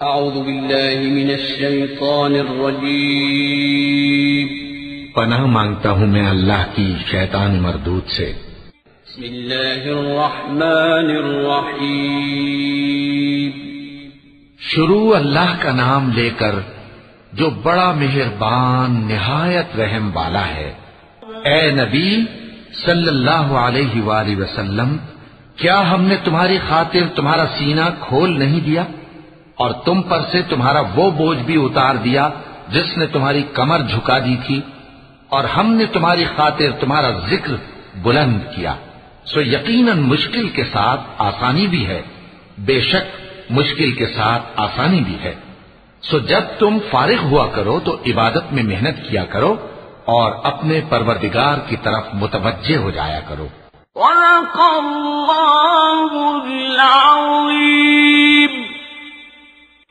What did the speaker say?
اعوذ باللہ من الشیطان الرجیم، پناہ مانگتا ہوں میں اللہ کی شیطان مردود سے۔ بسم اللہ الرحمن الرحیم، شروع اللہ کا نام لے کر جو بڑا مہربان نہایت رحم والا ہے۔ اے نبی صلی اللہ علیہ وآلہ وسلم، کیا ہم نے تمہاری خاطر تمہارا سینہ کھول نہیں دیا اور تم پر سے تمہارا وہ بوجھ بھی اتار دیا جس نے تمہاری کمر جھکا دی تھی، اور ہم نے تمہاری خاطر تمہارا ذکر بلند کیا۔ سو یقیناً مشکل کے ساتھ آسانی بھی ہے، بے شک مشکل کے ساتھ آسانی بھی ہے۔ سو جب تم فارغ ہوا کرو تو عبادت میں محنت کیا کرو اور اپنے پروردگار کی طرف متوجہ ہو جایا کرو۔ صدق اللہ العظیم۔